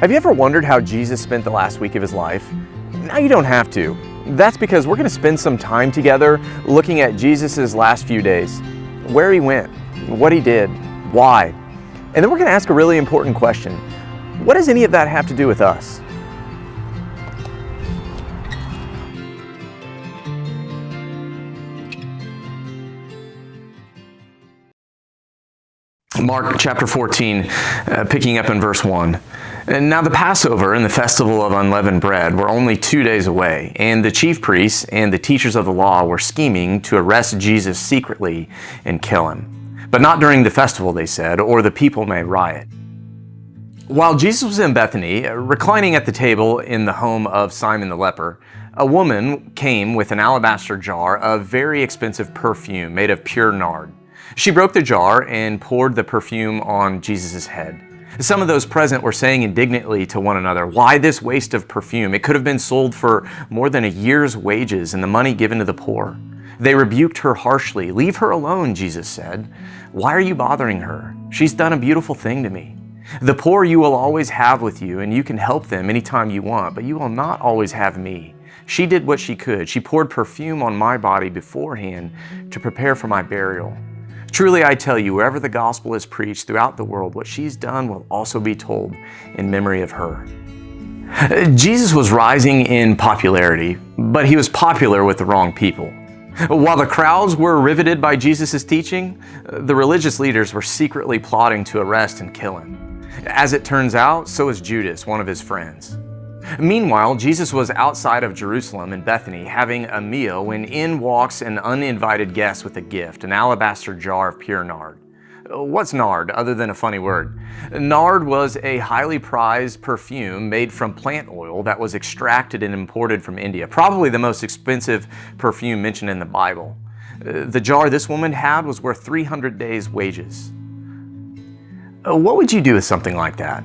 Have you ever wondered how Jesus spent the last week of his life? Now you don't have to. That's because we're going to spend some time together looking at Jesus' last few days. Where he went, what he did, why. And then we're going to ask a really important question. What does any of that have to do with us? Mark chapter 14, picking up in verse 1. And now the Passover and the festival of unleavened bread were only 2 days away, and the chief priests and the teachers of the law were scheming to arrest Jesus secretly and kill him. But not during the festival, they said, or the people may riot. While Jesus was in Bethany, reclining at the table in the home of Simon the leper, a woman came with an alabaster jar of very expensive perfume made of pure nard. She broke the jar and poured the perfume on Jesus' head. Some of those present were saying indignantly to one another, "Why this waste of perfume? It could have been sold for more than a year's wages and the money given to the poor." They rebuked her harshly. "Leave her alone," Jesus said. "Why are you bothering her? She's done a beautiful thing to me. The poor you will always have with you, and you can help them anytime you want, but you will not always have me. She did what she could. She poured perfume on my body beforehand to prepare for my burial. Truly I tell you, wherever the gospel is preached throughout the world, what she's done will also be told in memory of her." Jesus was rising in popularity, but he was popular with the wrong people. While the crowds were riveted by Jesus' teaching, the religious leaders were secretly plotting to arrest and kill him. As it turns out, so was Judas, one of his friends. Meanwhile, Jesus was outside of Jerusalem in Bethany having a meal when in walks an uninvited guest with a gift, an alabaster jar of pure nard. What's nard, other than a funny word? Nard was a highly prized perfume made from plant oil that was extracted and imported from India, probably the most expensive perfume mentioned in the Bible. The jar this woman had was worth 300 days' wages. What would you do with something like that?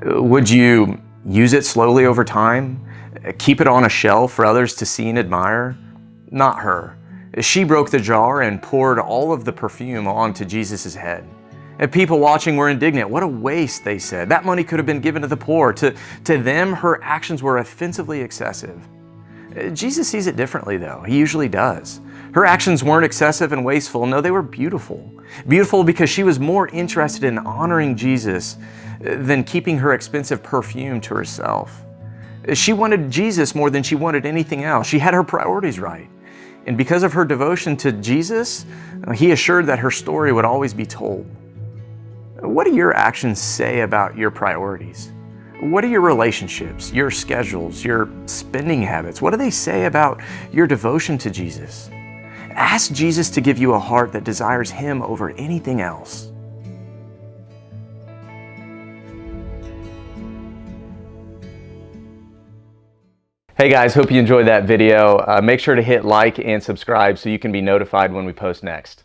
Would you use it slowly over time? Keep it on a shelf for others to see and admire? Not her. She broke the jar and poured all of the perfume onto Jesus' head. And people watching were indignant. "What a waste," they said. "That money could have been given to the poor." To them, her actions were offensively excessive. Jesus sees it differently, though. He usually does. Her actions weren't excessive and wasteful. No, they were beautiful. Beautiful because she was more interested in honoring Jesus than keeping her expensive perfume to herself. She wanted Jesus more than she wanted anything else. She had her priorities right. And because of her devotion to Jesus, he assured that her story would always be told. What do your actions say about your priorities? What are your relationships, your schedules, your spending habits? What do they say about your devotion to Jesus? Ask Jesus to give you a heart that desires him over anything else. Hey guys, hope you enjoyed that video. Make sure to hit like and subscribe so you can be notified when we post next.